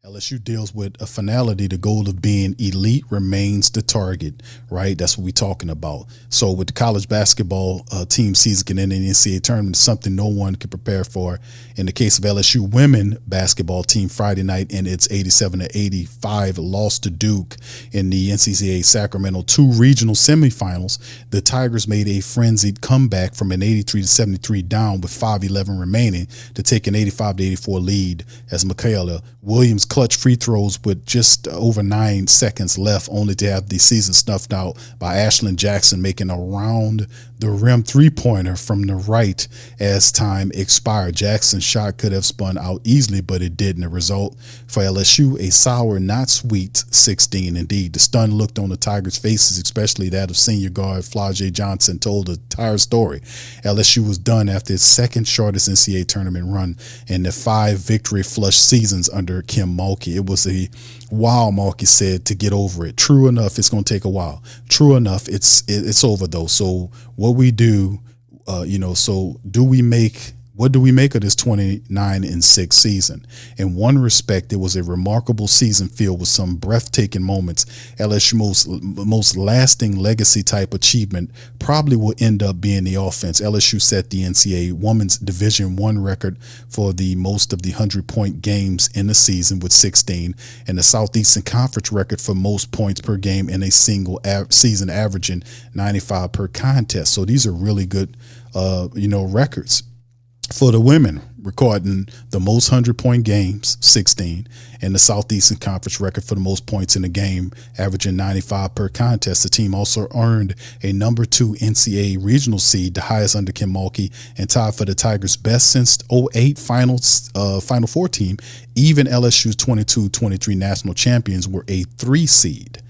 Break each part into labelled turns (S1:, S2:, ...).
S1: LSU deals with a finality. The goal of being elite remains the target, right? That's what we're talking about. So with the college basketball team season getting in the NCAA tournament, it's something no one could prepare for. In the case of LSU women basketball team, Friday night in its 87-85 loss to Duke in the NCAA Sacramento 2 regional semifinals, the Tigers made a frenzied comeback from an 83-73 down with 5:11 remaining to take an 85-84 lead as Mikaylah Williams clutch free throws with just over 9 seconds left, only to have the season snuffed out by Ashlyn Jackson making a round the rim three-pointer from the right as time expired. Jackson's shot could have spun out easily, but it didn't. The result for LSU, a sour, not sweet 16 indeed. The stunned look on the Tigers' faces, especially that of senior guard Flaujae Johnson, told the entire story. LSU was done after its second shortest NCAA tournament run in the 5 victory flush seasons under Kim Mulkey. It was a while, Mulkey said, to get over it. True enough, it's going to take a while. True enough, it's over though. So what we do, what do we make of this 29-6 season? In one respect, it was a remarkable season filled with some breathtaking moments. LSU's most lasting legacy type achievement probably will end up being the offense. LSU set the NCAA Women's Division I record for the most of the 100-point games in the season with 16, and the Southeastern Conference record for most points per game in a single season, averaging 95 per contest. So these are really good, records. For the women, recording the most 100-point games, 16, and the Southeastern Conference record for the most points in a game, averaging 95 per contest. The team also earned a number 2 NCAA regional seed, the highest under Kim Mulkey, and tied for the Tigers' best since 08 Final Four team. Even LSU's 22-23 national champions were a 3 seed.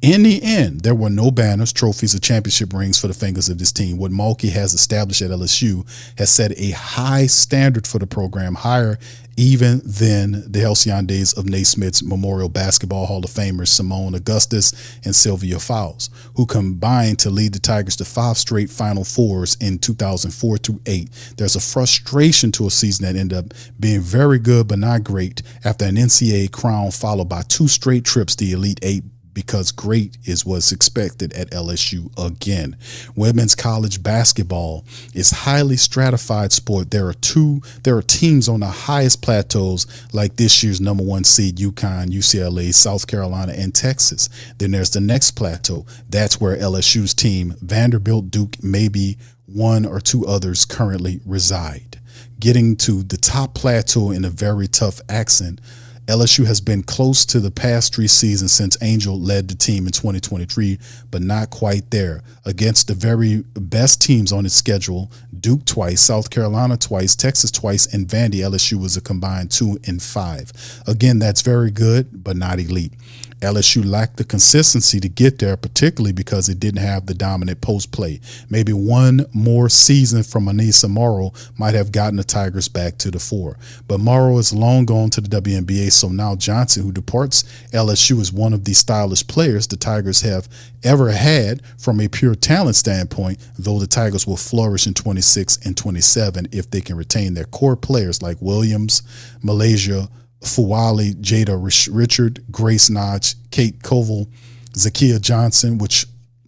S1: In the end, there were no banners, trophies, or championship rings for the fingers of this team. What Mulkey has established at LSU has set a high standard for the program, higher even than the halcyon days of Naismith's Memorial Basketball Hall of Famers Simone Augustus and Sylvia Fowles, who combined to lead the Tigers to 5 straight Final Fours in 2004-08. There's a frustration to a season that ended up being very good but not great after an NCAA crown followed by 2 straight trips to the Elite Eight, because great is what's expected at LSU again. Women's college basketball is highly stratified sport. There are teams on the highest plateaus, like this year's number 1 seed UConn, UCLA, South Carolina, and Texas. Then there's the next plateau. That's where LSU's team, Vanderbilt, Duke, maybe 1 or 2 others currently reside. Getting to the top plateau in a very tough accent, LSU has been close to the past 3 seasons since Angel led the team in 2023, but not quite there. Against the very best teams on its schedule, Duke twice, South Carolina twice, Texas twice, and Vandy, LSU was a combined 2-5. Again, that's very good, but not elite. LSU lacked the consistency to get there, particularly because it didn't have the dominant post play. Maybe one more season from Anissa Morrow might have gotten the Tigers back to the fore. But Morrow is long gone to the WNBA, so now Johnson, who departs LSU, is one of the stylish players the Tigers have ever had from a pure talent standpoint, though the Tigers will flourish in 26 and 27 if they can retain their core players like Williams, Malaysia, Fuwali, Jada Richard, Grace Notch, Kate Koval, Zakia Johnson, which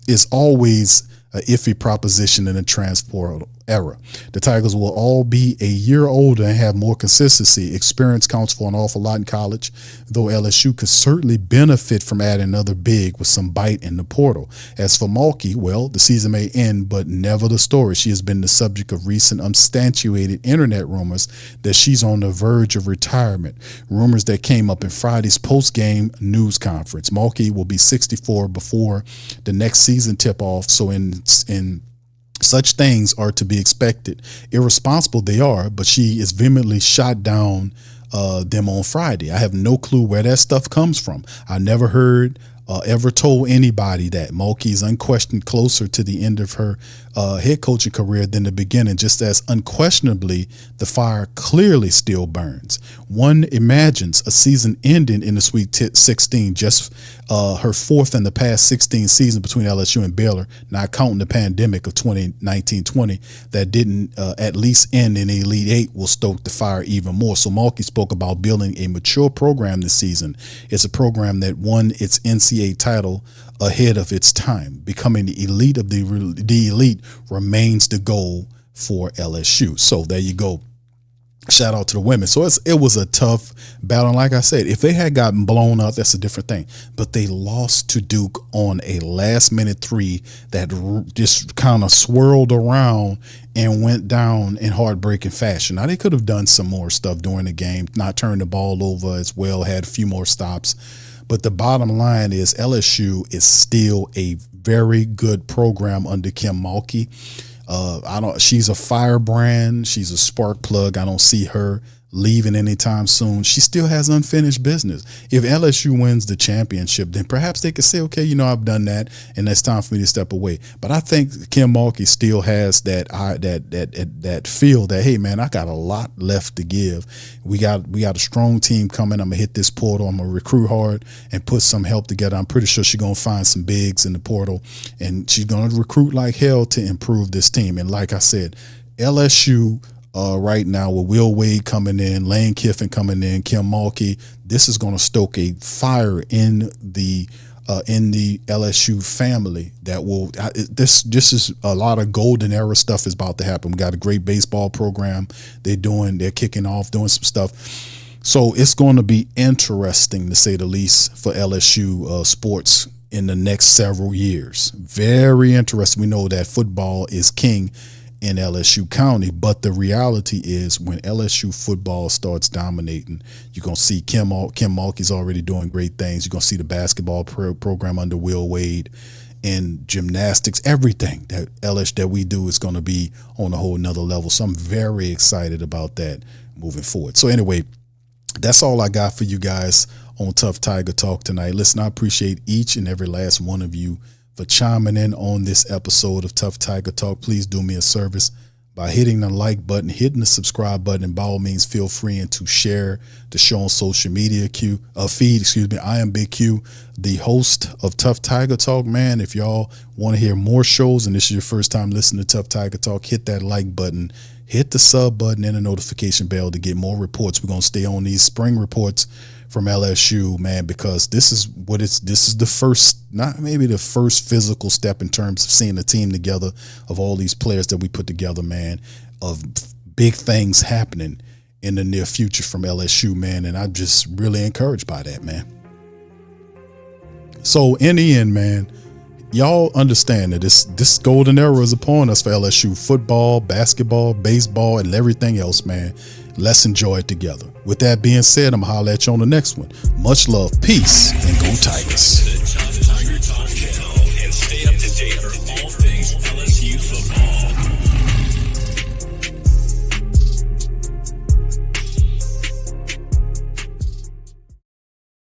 S1: is always an iffy proposition in the transfer era. The Tigers will all be a year older and have more consistency. Experience counts for an awful lot in college, though LSU could certainly benefit from adding another big with some bite in the portal. As for Mulkey, well, the season may end, but never the story. She has been the subject of recent unsubstantiated internet rumors that she's on the verge of retirement, rumors that came up in Friday's post-game news conference. Mulkey will be 64 before the next season tip-off, so in such things are to be expected. Irresponsible they are, but she is vehemently shot down them on Friday. I have no clue where that stuff comes from. I never heard ever told anybody that Mulkey is unquestioned closer to the end of her head coaching career than the beginning, just as unquestionably the fire clearly still burns. One imagines a season ending in the Sweet 16, just her fourth in the past 16 seasons between LSU and Baylor, not counting the pandemic of 2019-20 that didn't at least end in the Elite Eight, will stoke the fire even more. So Mulkey spoke about building a mature program this season. It's a program that won its NCAA title ahead of its time. Becoming the elite of the elite remains the goal for LSU. So there you go. Shout out to the women. So it was a tough battle. And like I said, if they had gotten blown out, that's a different thing. But they lost to Duke on a last minute three that just kind of swirled around and went down in heartbreaking fashion. Now, they could have done some more stuff during the game, not turn the ball over as well, had a few more stops. But the bottom line is LSU is still a very good program under Kim Mulkey. She's a firebrand. She's a spark plug. I don't see her leaving anytime soon. She still has unfinished business. If LSU wins the championship, then perhaps they could say, okay, I've done that, and it's time for me to step away. But I think Kim Mulkey still has that feel that, hey man, I got a lot left to give. We got a strong team coming. I'm gonna hit this portal. I'm gonna recruit hard and put some help together. I'm pretty sure she's gonna find some bigs in the portal, and she's gonna recruit like hell to improve this team. And like I said, LSU right now with Will Wade coming in, Lane Kiffin coming in, Kim Mulkey, this is going to stoke a fire in the LSU family that will this is a lot of golden era stuff is about to happen. We got a great baseball program. They're kicking off, doing some stuff. So it's going to be interesting, to say the least, for LSU sports in the next several years. Very interesting. We know that football is king in LSU County, but the reality is when LSU football starts dominating, you're going to see Kim Mulkey's already doing great things. You're going to see the basketball program under Will Wade, and gymnastics, everything that we do is going to be on a whole nother level. So I'm very excited about that moving forward. So anyway, that's all I got for you guys on Tough Tiger Talk tonight. Listen, I appreciate each and every last one of you for chiming in on this episode of Tough Tiger Talk. Please do me a service by hitting the like button, hitting the subscribe button, and by all means feel free to share the show on social media feed. I am Big Q, the host of Tough Tiger Talk. Man, if y'all want to hear more shows and this is your first time listening to Tough Tiger Talk, hit that like button, hit the sub button and the notification bell to get more reports. We're going to stay on these spring reports from LSU, man, because this is the first, not maybe the first physical step in terms of seeing the team together, of all these players that we put together, man, of big things happening in the near future from LSU, man. And I'm just really encouraged by that, man. So in the end, man, y'all understand that this golden era is upon us for LSU football, basketball, baseball, and everything else, man. Let's enjoy it together. With that being said, I'm going to holler at you on the next one. Much love, peace, and go Tigers.